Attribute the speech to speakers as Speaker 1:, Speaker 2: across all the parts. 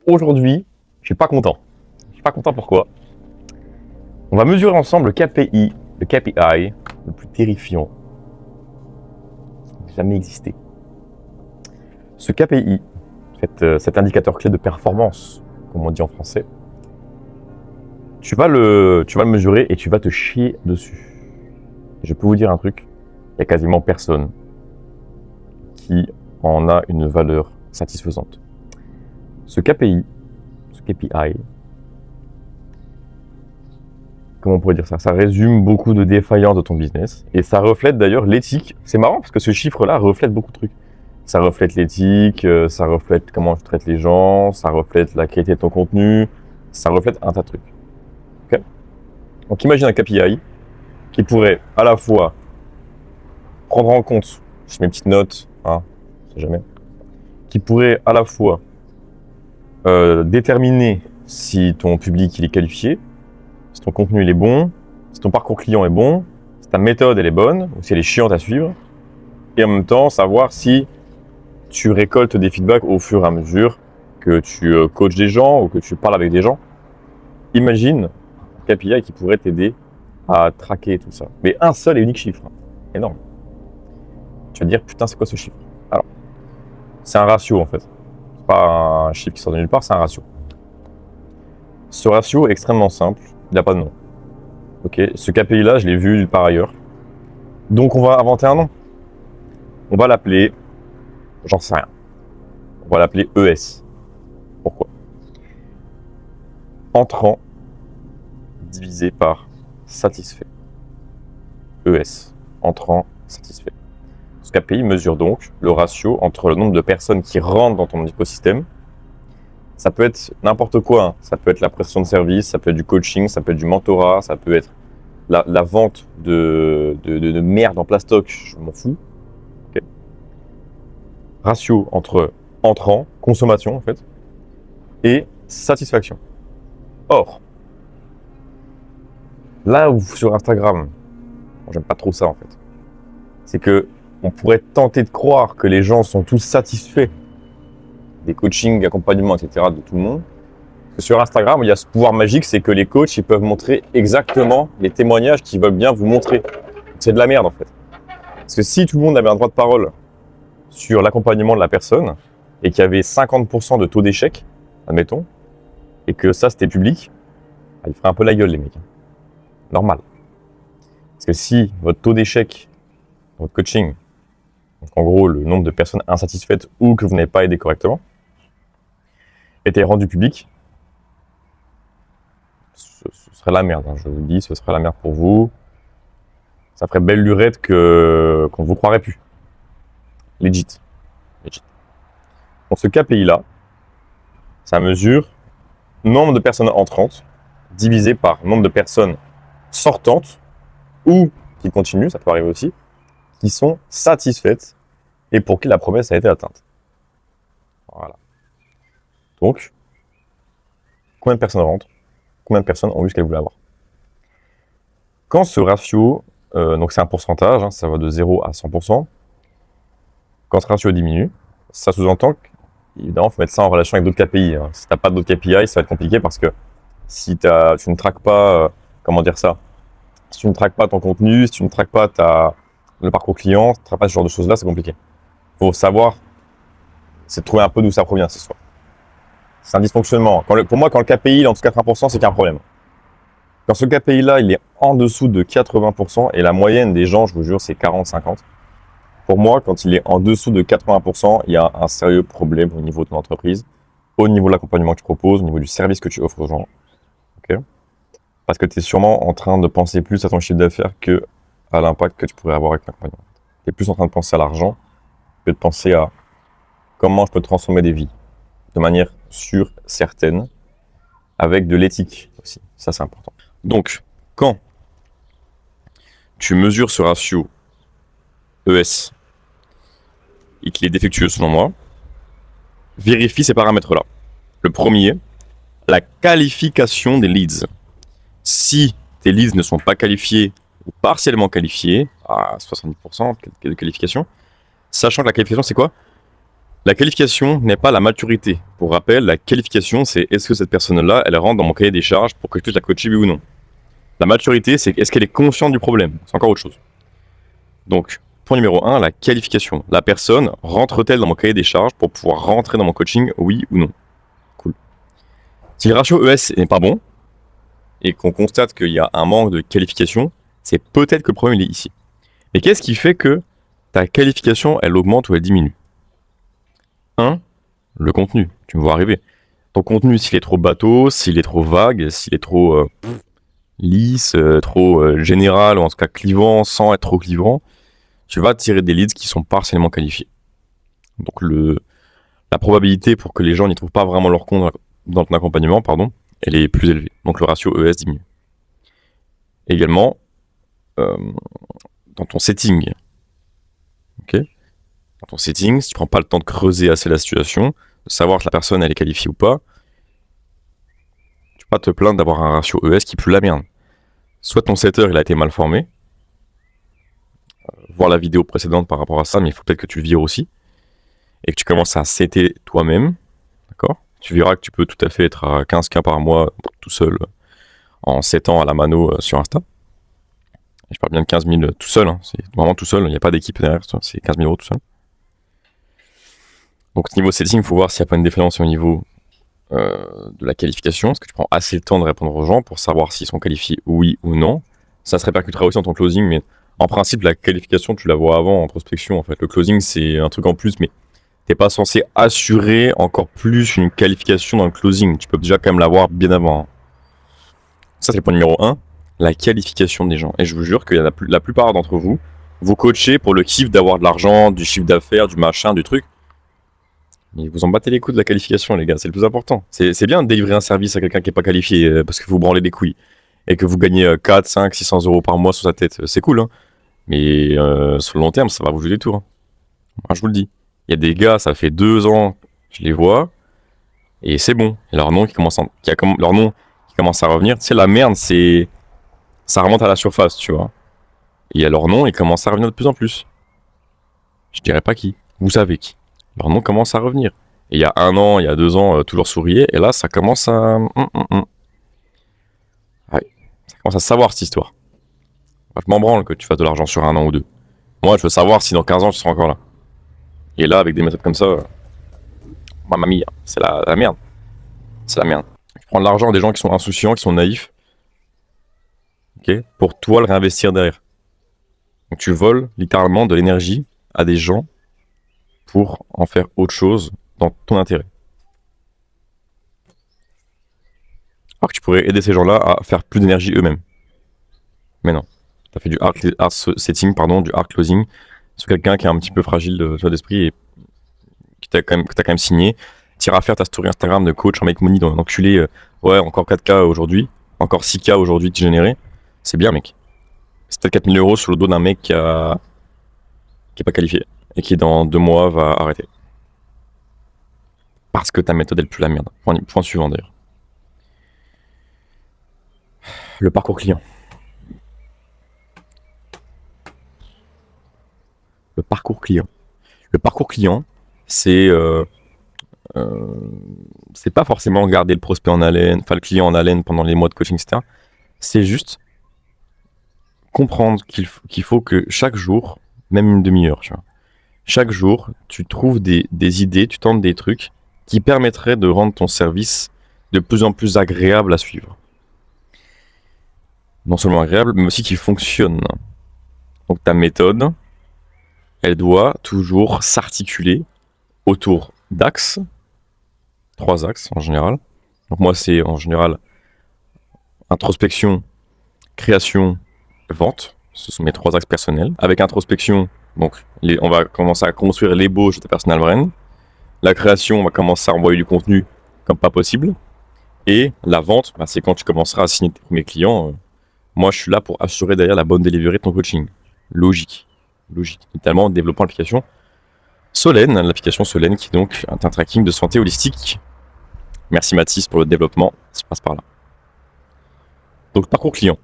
Speaker 1: aujourd'hui, je suis pas content. Je suis pas content pourquoi? On va mesurer ensemble le KPI le plus terrifiant qui ait jamais existé. Ce KPI, cet indicateur clé de performance, comme on dit en français, tu vas le mesurer et tu vas te chier dessus. Je peux vous dire un truc, il n'y a quasiment personne qui en a une valeur satisfaisante. Ce KPI, comment on pourrait dire ça? Ça résume beaucoup de défaillances de ton business et ça reflète d'ailleurs l'éthique. C'est marrant parce que ce chiffre-là reflète beaucoup de trucs. Ça reflète l'éthique, ça reflète comment tu traites les gens, ça reflète la qualité de ton contenu, ça reflète un tas de trucs. Okay? Donc imagine un KPI qui pourrait à la fois prendre en compte, je mets mes petites notes, on sait jamais, qui pourrait à la fois déterminer si ton public il est qualifié, si ton contenu il est bon, si ton parcours client est bon, si ta méthode elle est bonne, ou si elle est chiante à suivre, et en même temps savoir si tu récoltes des feedbacks au fur et à mesure que tu coaches des gens ou que tu parles avec des gens. Imagine un KPI qui pourrait t'aider à traquer tout ça. Mais un seul et unique chiffre, énorme. Tu vas te dire, putain, c'est quoi ce chiffre? Alors, c'est un ratio en fait. C'est pas un chiffre qui sort de nulle part, c'est un ratio. Ce ratio est extrêmement simple, il n'a pas de nom. Ok, ce KPI-là, je l'ai vu par ailleurs. Donc on va inventer un nom. On va l'appeler, j'en sais rien. On va l'appeler ES. Pourquoi? Entrant divisé par satisfait. ES. Entrant satisfait. Ce KPI mesure donc le ratio entre le nombre de personnes qui rentrent dans ton écosystème. Ça peut être n'importe quoi. Ça peut être la prestation de service, ça peut être du coaching, ça peut être du mentorat, ça peut être la vente de merde en plastoc, je m'en fous. Okay. Ratio entre entrant, consommation en fait, et satisfaction. Or, là où sur Instagram, moi, j'aime pas trop ça en fait, c'est que on pourrait tenter de croire que les gens sont tous satisfaits des coachings, accompagnements, etc. de tout le monde. Parce que sur Instagram, il y a ce pouvoir magique, c'est que les coachs ils peuvent montrer exactement les témoignages qu'ils veulent bien vous montrer. C'est de la merde en fait. Parce que si tout le monde avait un droit de parole sur l'accompagnement de la personne et qu'il y avait 50% de taux d'échec, admettons, et que ça c'était public, il ferait un peu la gueule les mecs. Normal. Parce que si votre taux d'échec, votre coaching, donc en gros le nombre de personnes insatisfaites ou que vous n'avez pas aidé correctement, était rendu public, ce serait la merde, je vous le dis, ce serait la merde pour vous. Ça ferait belle lurette qu'on ne vous croirait plus. Legit. Donc ce KPI-là, ça mesure nombre de personnes entrantes divisé par nombre de personnes sortantes ou qui continuent, ça peut arriver aussi, qui sont satisfaites et pour qui la promesse a été atteinte. Voilà. Donc, combien de personnes rentrent? Combien de personnes ont eu ce qu'elles voulaient avoir? Quand ce ratio, donc c'est un pourcentage, ça va de 0 à 100%, quand ce ratio diminue, ça sous-entend qu'évidemment, il faut mettre ça en relation avec d'autres KPI. Si tu n'as pas d'autres KPI, ça va être compliqué parce que si tu ne traques pas, comment dire ça, si tu ne traques pas ton contenu, si tu ne traques pas le parcours client, si tu ne traques pas ce genre de choses-là, c'est compliqué. Il faut savoir, c'est de trouver un peu d'où ça provient, ce soir. C'est un dysfonctionnement. Pour moi, quand le KPI est en dessous de 80%, c'est qu'il y a un problème. Quand ce KPI-là, il est en dessous de 80%, et la moyenne des gens, je vous jure, c'est 40-50%, pour moi, quand il est en dessous de 80%, il y a un sérieux problème au niveau de ton entreprise, au niveau de l'accompagnement que tu proposes, au niveau du service que tu offres aux gens. Okay, parce que tu es sûrement en train de penser plus à ton chiffre d'affaires que à l'impact que tu pourrais avoir avec l'accompagnement. Tu es plus en train de penser à l'argent que de penser à comment je peux transformer des vies de manière sûre, certaine, avec de l'éthique aussi. Ça, c'est important. Donc, quand tu mesures ce ratio ES et qu'il est défectueux selon moi, vérifie ces paramètres-là. Le premier, la qualification des leads. Si tes leads ne sont pas qualifiés ou partiellement qualifiés, à 70% de qualification, sachant que la qualification, c'est quoi? La qualification n'est pas la maturité. Pour rappel, la qualification, c'est est-ce que cette personne-là, elle rentre dans mon cahier des charges pour que je puisse la coacher, oui ou non. La maturité, c'est est-ce qu'elle est consciente du problème. C'est encore autre chose. Donc, point numéro 1, la qualification. La personne rentre-t-elle dans mon cahier des charges pour pouvoir rentrer dans mon coaching, oui ou non. Cool. Si le ratio ES n'est pas bon, et qu'on constate qu'il y a un manque de qualification, c'est peut-être que le problème il est ici. Mais qu'est-ce qui fait que ta qualification, elle augmente ou elle diminue ? 1. Le contenu, tu me vois arriver. Ton contenu, s'il est trop bateau, s'il est trop vague, s'il est trop lisse, trop général, ou en tout cas clivant, sans être trop clivant, tu vas tirer des leads qui sont partiellement qualifiés. Donc la probabilité pour que les gens n'y trouvent pas vraiment leur compte dans ton accompagnement, elle est plus élevée. Donc le ratio ES diminue. Également, dans ton setting, dans ton setting, si tu prends pas le temps de creuser assez la situation, de savoir que la personne elle est qualifiée ou pas, tu peux pas te plaindre d'avoir un ratio ES qui pue la merde. Soit ton setter il a été mal formé, voir la vidéo précédente par rapport à ça, mais il faut peut-être que tu le vires aussi, et que tu commences à setter toi-même, d'accord ? Tu verras que tu peux tout à fait être à 15K par mois tout seul, en 7 ans à la mano sur Insta. Et je parle bien de 15 000 tout seul, hein. C'est vraiment tout seul, il n'y a pas d'équipe derrière, c'est 15 000 € tout seul. Donc niveau setting, il faut voir s'il n'y a pas une différence au niveau de la qualification, parce que tu prends assez le temps de répondre aux gens pour savoir s'ils sont qualifiés oui ou non. Ça se répercutera aussi dans ton closing, mais en principe, la qualification, tu la vois avant en prospection. En fait, le closing, c'est un truc en plus, mais t'es pas censé assurer encore plus une qualification dans le closing. Tu peux déjà quand même l'avoir bien avant, hein. Ça, c'est le point numéro 1, la qualification des gens. Et je vous jure qu'il y a la plupart d'entre vous, vous coachez pour le kiff d'avoir de l'argent, du chiffre d'affaires, du machin, du truc. Mais vous en battez les couilles de la qualification, les gars, c'est le plus important. C'est bien de délivrer un service à quelqu'un qui n'est pas qualifié parce que vous branlez les couilles et que vous gagnez 4, 5, 600 € par mois sur sa tête. C'est cool, hein. Mais sur le long terme, ça va vous jouer des tours, hein. Moi, je vous le dis. Il y a des gars, ça fait 2 ans, je les vois, et c'est bon. Et leur nom qui commence à revenir. Tu sais, la merde, ça remonte à la surface, tu vois. Et à leur nom, ils commencent à revenir de plus en plus. Je dirais pas qui. Vous savez qui. Leur nom commence à revenir. Et il y a 1 an, il y a 2 ans, toujours souriait. Et là, ça commence à... Ouais, ça commence à savoir cette histoire. Je m'en branle que tu fasses de l'argent sur 1 an ou 2. Moi, je veux savoir si dans 15 ans, tu seras encore là. Et là, avec des méthodes comme ça, mamma mia, c'est la merde. C'est la merde. Tu prends de l'argent des gens qui sont insouciants, qui sont naïfs, pour toi le réinvestir derrière. Donc tu voles littéralement de l'énergie à des gens pour en faire autre chose dans ton intérêt. Alors que tu pourrais aider ces gens-là à faire plus d'énergie eux-mêmes. Mais non. Tu as fait du hard setting, du hard closing sur quelqu'un qui est un petit peu fragile d'esprit et que t'as quand même signé. T'iras faire ta story Instagram de coach en make money d'enculé. Ouais, encore 4K aujourd'hui, encore 6K aujourd'hui de générer. C'est bien, mec. C'est peut-être 4 000 € sur le dos d'un mec qui est pas qualifié et qui dans 2 mois va arrêter. Parce que ta méthode elle pue la merde. Point suivant d'ailleurs. Le parcours client. Le parcours client, c'est pas forcément garder le prospect en haleine, enfin le client en haleine pendant les mois de coaching, etc. C'est juste comprendre qu'il faut que chaque jour, même une demi-heure, tu vois, chaque jour, tu trouves des idées, tu tentes des trucs qui permettraient de rendre ton service de plus en plus agréable à suivre. Non seulement agréable, mais aussi qui fonctionne. Donc ta méthode, elle doit toujours s'articuler autour d'axes, 3 axes en général. Donc moi, c'est en général introspection, création, vente. Ce sont mes 3 axes personnels. Avec introspection, donc on va commencer à construire l'ébauche de ta personal brand. La création, on va commencer à envoyer du contenu comme pas possible. Et la vente, c'est quand tu commenceras à signer tes premiers clients. Moi, je suis là pour assurer derrière la bonne delivery de ton coaching. Logique. Notamment en développant l'application Solène, l'application Solène qui est donc un tracking de santé holistique. Merci Mathis pour le développement, ça passe par là. Donc parcours client.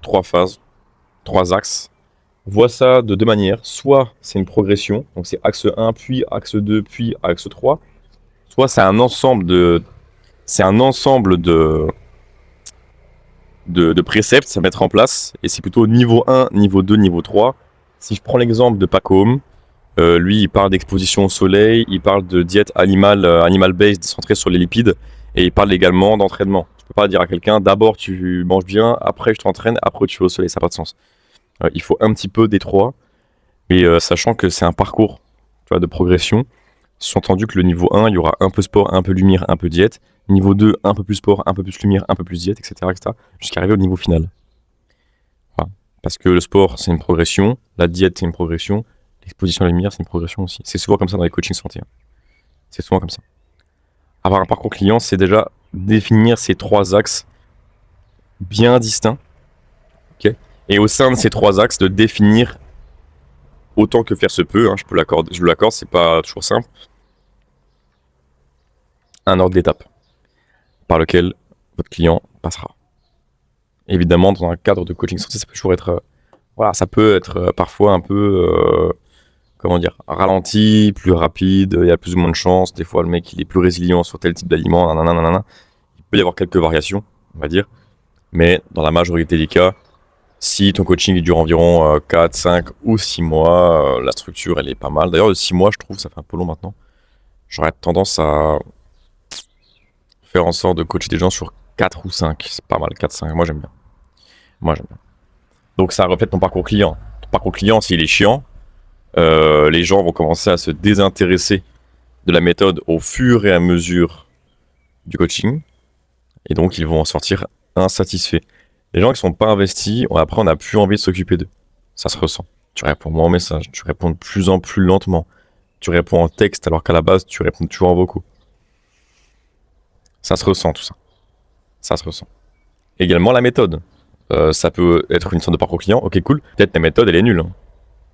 Speaker 1: 3 phases, 3 axes voit ça de deux manières. Soit c'est une progression, donc c'est axe 1, puis axe 2, puis axe 3. Soit c'est un ensemble de préceptes à mettre en place, et c'est plutôt niveau 1, niveau 2, niveau 3. Si je prends l'exemple de Paco Home, lui il parle d'exposition au soleil, il parle de diète animal-based centrée sur les lipides, et il parle également d'entraînement. Tu peux pas dire à quelqu'un d'abord tu manges bien, après je t'entraîne, après tu vas au soleil, ça n'a pas de sens. Il faut un petit peu des trois, mais sachant que c'est un parcours, tu vois, de progression. Sous-entendu que le niveau 1, il y aura un peu sport, un peu lumière, un peu diète. Niveau 2, un peu plus sport, un peu plus lumière, un peu plus diète, etc. Jusqu'à arriver au niveau final. Voilà. Parce que le sport, c'est une progression, la diète, c'est une progression, l'exposition à la lumière, c'est une progression aussi. C'est souvent comme ça dans les coachings santé. C'est souvent comme ça. Avoir un parcours client, c'est déjà définir ces trois axes bien distincts. Okay, et au sein de ces trois axes, de définir autant que faire se peut, je vous l'accorde, c'est pas toujours simple, un ordre d'étape par lequel votre client passera. Évidemment, dans un cadre de coaching santé, ça peut toujours être, ça peut être parfois un peu, ralenti, plus rapide, il y a plus ou moins de chance. Des fois, le mec, il est plus résilient sur tel type d'aliment, nanana. Il peut y avoir quelques variations, on va dire. Mais dans la majorité des cas, si ton coaching il dure environ 4, 5 ou 6 mois, la structure, elle est pas mal. D'ailleurs, de 6 mois, je trouve, ça fait un peu long maintenant. J'aurais tendance à faire en sorte de coacher des gens sur 4 ou 5. C'est pas mal, 4, 5. Moi, j'aime bien. Donc, ça reflète ton parcours client. Ton parcours client, s'il est chiant, les gens vont commencer à se désintéresser de la méthode au fur et à mesure du coaching. Et donc, ils vont en sortir insatisfaits. Les gens qui sont pas investis, après, on n'a plus envie de s'occuper d'eux. Ça se ressent. Tu réponds moins en message, tu réponds de plus en plus lentement. Tu réponds en texte alors qu'à la base, tu réponds toujours en vocaux. Ça se ressent, tout ça. Ça se ressent. Également, la méthode. Ça peut être une sorte de parcours client. Ok, cool. Peut-être ta méthode, elle est nulle.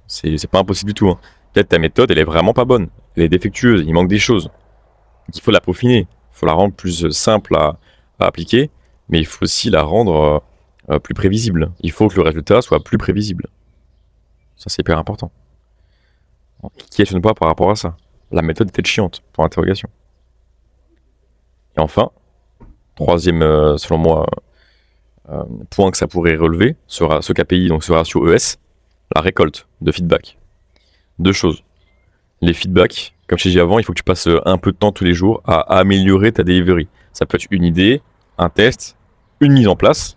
Speaker 1: C'est pas impossible du tout. Peut-être ta méthode, elle est vraiment pas bonne. Elle est défectueuse. Il manque des choses. Donc, il faut la peaufiner. Il faut la rendre plus simple à appliquer. Mais il faut aussi la rendre plus prévisible. Il faut que le résultat soit plus prévisible. Ça, c'est hyper important. Questionne pas par rapport à ça. La méthode était chiante, pour interrogation. Et enfin, troisième, selon moi, point que ça pourrait relever, ce KPI, donc ce ratio ES, la récolte de feedback. Deux choses. Les feedbacks, comme je t'ai dit avant, il faut que tu passes un peu de temps tous les jours à améliorer ta delivery. Ça peut être une idée, un test, une mise en place.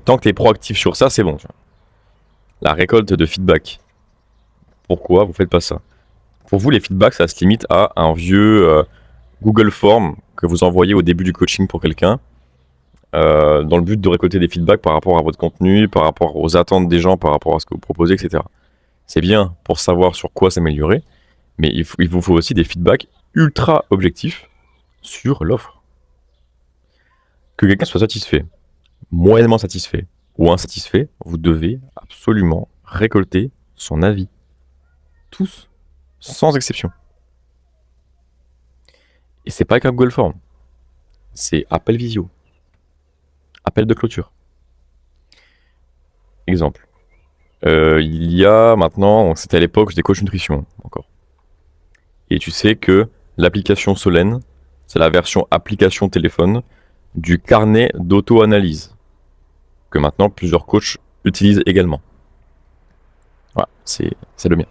Speaker 1: Tant que tu es proactif sur ça, c'est bon. Tu vois. La récolte de feedback. Pourquoi vous faites pas ça? Pour vous, les feedbacks, ça se limite à un vieux Google Form que vous envoyez au début du coaching pour quelqu'un, dans le but de récolter des feedbacks par rapport à votre contenu, par rapport aux attentes des gens, par rapport à ce que vous proposez, etc. C'est bien pour savoir sur quoi s'améliorer, mais il vous faut aussi des feedbacks ultra objectifs sur l'offre. Que quelqu'un soit satisfait, moyennement satisfait ou insatisfait, vous devez absolument récolter son avis. Tous, sans exception. Et c'est pas qu'un Google Form, c'est appel visio, appel de clôture. Exemple. Il y a maintenant, c'était à l'époque, j'étais coach nutrition encore. Et tu sais que l'application Solène, c'est la version application téléphone du carnet d'auto-analyse que maintenant plusieurs coachs utilisent également. Voilà, c'est le mien.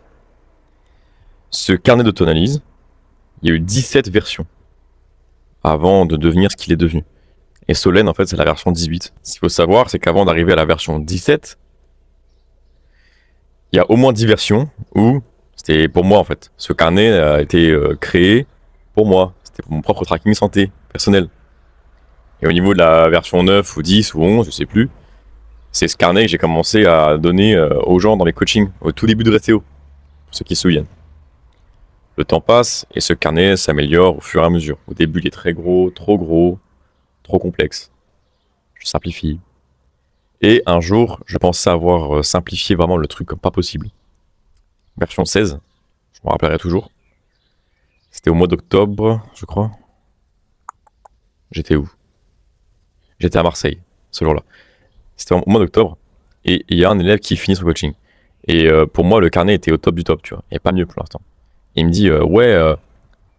Speaker 1: Ce carnet d'auto-analyse, il y a eu 17 versions avant de devenir ce qu'il est devenu. Et Solène, en fait, c'est la version 18. Ce qu'il faut savoir, c'est qu'avant d'arriver à la version 17, il y a au moins 10 versions où c'était pour moi, en fait. Ce carnet a été créé pour moi. C'était pour mon propre tracking santé personnel. Et au niveau de la version 9 ou 10 ou 11, je sais plus, c'est ce carnet que j'ai commencé à donner aux gens dans les coachings au tout début de Restéo, pour ceux qui se souviennent. Le temps passe et ce carnet s'améliore au fur et à mesure. Au début, il est très gros, trop complexe. Je simplifie. Et un jour, je pensais avoir simplifié vraiment le truc comme pas possible. Version 16, je me rappellerai toujours. C'était au mois d'octobre, je crois. J'étais où? J'étais à Marseille, ce jour-là. C'était au mois d'octobre. Et il y a un élève qui finit son coaching. Et pour moi, le carnet était au top du top, tu vois. Il n'y a pas mieux pour l'instant. Et il me dit,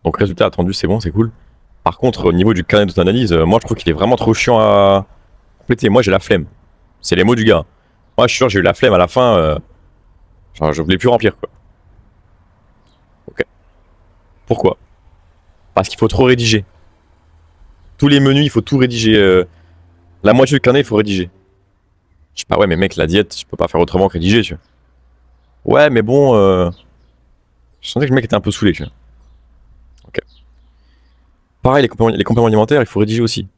Speaker 1: donc résultat attendu, c'est bon, c'est cool. Par contre, au niveau du carnet d'auto-analyse, moi, je trouve qu'il est vraiment trop chiant à compléter. Moi, j'ai la flemme. C'est les mots du gars. Moi, je suis sûr, j'ai eu la flemme à la fin. Genre, je voulais plus remplir, quoi. Ok. Pourquoi? Parce qu'il faut trop rédiger. Tous les menus, il faut tout rédiger. La moitié du carnet, il faut rédiger. Je sais pas, ouais, mais mec, la diète, je peux pas faire autrement que rédiger, tu vois. Ouais, mais bon, je sentais que le mec était un peu saoulé, tu vois. Ok. Pareil, les compléments alimentaires, il faut rédiger aussi.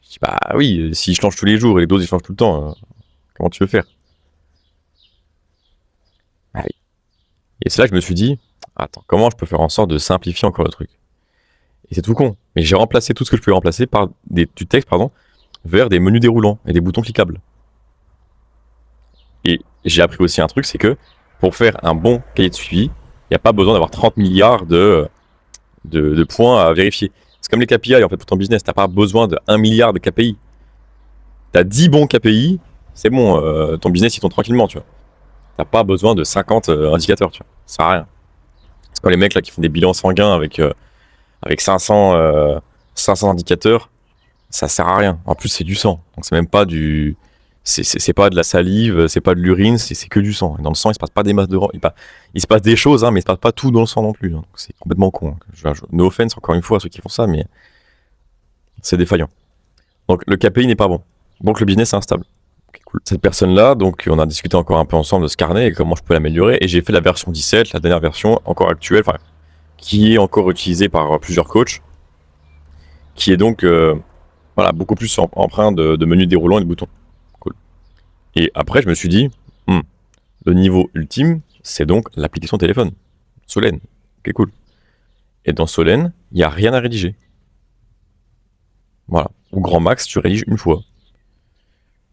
Speaker 1: Je dis, bah oui, s'ils changent tous les jours et les doses, ils changent tout le temps, comment tu veux faire? Ah oui. Et c'est là que je me suis dit, attends, comment je peux faire en sorte de simplifier encore le truc? Et c'est tout con. Mais j'ai remplacé tout ce que je pouvais remplacer par du texte, vers des menus déroulants et des boutons cliquables. Et j'ai appris aussi un truc, c'est que pour faire un bon cahier de suivi, il n'y a pas besoin d'avoir 30 milliards de points à vérifier. C'est comme les KPI en fait pour ton business, tu n'as pas besoin de 1 milliard de KPI. Tu as 10 bons KPI, c'est bon, ton business il tourne tranquillement, tu vois. T'as pas besoin de 50 indicateurs, tu vois. Ça sert à rien. C'est quand les mecs là qui font des bilans sanguins avec 500 indicateurs, ça sert à rien. En plus, c'est du sang. Donc c'est même pas du. C'est pas de la salive, c'est pas de l'urine, c'est que du sang. Et dans le sang, il se passe pas des masses de. Il se passe des choses, hein, mais il se passe pas tout dans le sang non plus. Hein. Donc c'est complètement con. Hein. No offense encore une fois à ceux qui font ça, mais c'est défaillant. Donc le KPI n'est pas bon. Donc le business est instable. Okay, cool. Cette personne-là, donc on a discuté encore un peu ensemble de ce carnet et comment je peux l'améliorer. Et j'ai fait la version 17, la dernière version encore actuelle, qui est encore utilisée par plusieurs coachs, qui est donc beaucoup plus empreint de menus déroulants et de boutons. Cool. Et après, je me suis dit, le niveau ultime, c'est donc l'application téléphone, Solène. Ok, cool. Et dans Solène, il n'y a rien à rédiger. Voilà. Au grand max, tu rédiges une fois.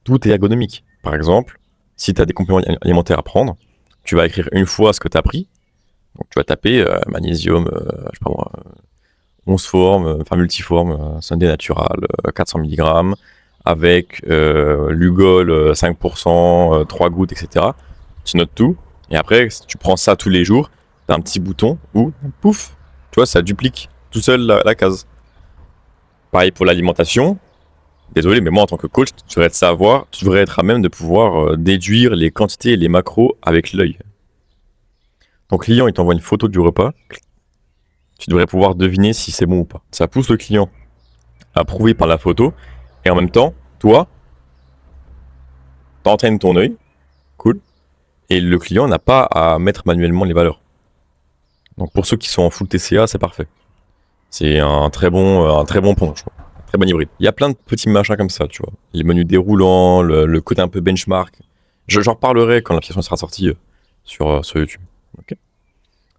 Speaker 1: Tout est ergonomique. Par exemple, si tu as des compléments alimentaires à prendre, tu vas écrire une fois ce que tu as pris. Donc tu vas taper magnésium, 11 formes, multiforme, Sunday Natural, 400 mg, avec Lugol 5%, 3 gouttes, etc. Tu notes tout. Et après, si tu prends ça tous les jours, tu as un petit bouton où, pouf, tu vois, ça duplique tout seul la case. Pareil pour l'alimentation. Désolé, mais moi en tant que coach, tu devrais être à même de pouvoir déduire les quantités et les macros avec l'œil. Ton client, il t'envoie une photo du repas, tu devrais pouvoir deviner si c'est bon ou pas. Ça pousse le client à prouver par la photo, et en même temps, toi, t'entraînes ton œil, cool, et le client n'a pas à mettre manuellement les valeurs. Donc pour ceux qui sont en full TCA, c'est parfait. C'est un très bon pont, je crois. Très bon hybride. Il y a plein de petits machins comme ça, tu vois. Les menus déroulants, le côté un peu benchmark. J'en reparlerai quand l'application sera sortie sur YouTube. Okay.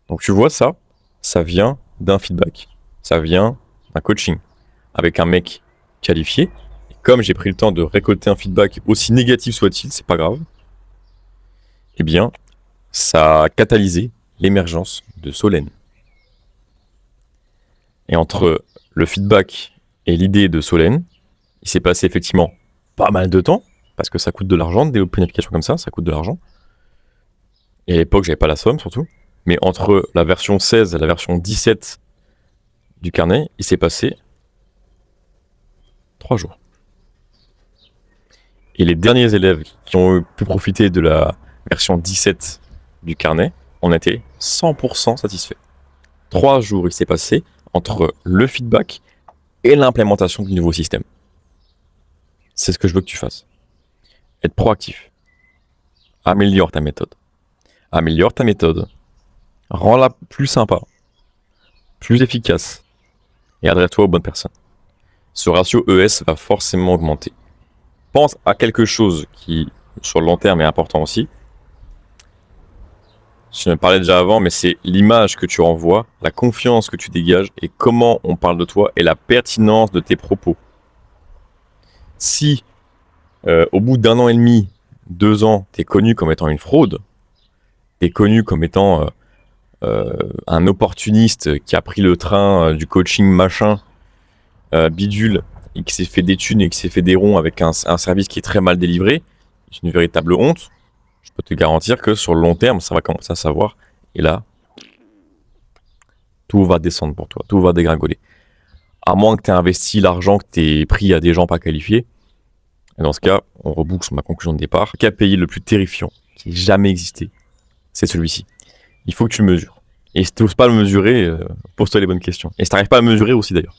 Speaker 1: Donc tu vois ça vient d'un feedback. Ça vient d'un coaching. Avec un mec qualifié. Et comme j'ai pris le temps de récolter un feedback, aussi négatif soit-il, c'est pas grave. Eh bien, ça a catalysé l'émergence de Solène. Et entre le feedback et l'idée de Solène, il s'est passé effectivement pas mal de temps, parce que ça coûte de l'argent de développer une application comme ça coûte de l'argent. Et à l'époque, j'avais pas la somme surtout. Mais entre la version 16 et la version 17 du carnet, il s'est passé 3 jours. Et les derniers élèves qui ont pu profiter de la version 17 du carnet, on était 100% satisfaits. 3 jours il s'est passé entre le feedback et l'implémentation du nouveau système. C'est ce que je veux que tu fasses. Être proactif. Améliore ta méthode. Rends-la plus sympa, plus efficace et adresse-toi aux bonnes personnes. Ce ratio ES va forcément augmenter. Pense à quelque chose qui, sur le long terme, est important aussi. Je me parlais déjà avant, mais c'est l'image que tu renvoies, la confiance que tu dégages et comment on parle de toi et la pertinence de tes propos. Si, au bout d'1 an et demi, 2 ans, t'es connu comme étant une fraude, t'es connu comme étant un opportuniste qui a pris le train du coaching machin, bidule, et qui s'est fait des thunes et qui s'est fait des ronds avec un service qui est très mal délivré, c'est une véritable honte. je peux te garantir que sur le long terme, ça va commencer à savoir. Et là, tout va descendre pour toi, tout va dégringoler. À moins que tu aies investi l'argent que tu aies pris à des gens pas qualifiés. Et dans ce cas, on reboucle sur ma conclusion de départ. Le KPI le plus terrifiant qui ait jamais existé, c'est celui-ci. Il faut que tu le mesures. Et si tu n'oses pas le mesurer, pose-toi les bonnes questions. Et si tu n'arrives pas à le mesurer aussi d'ailleurs.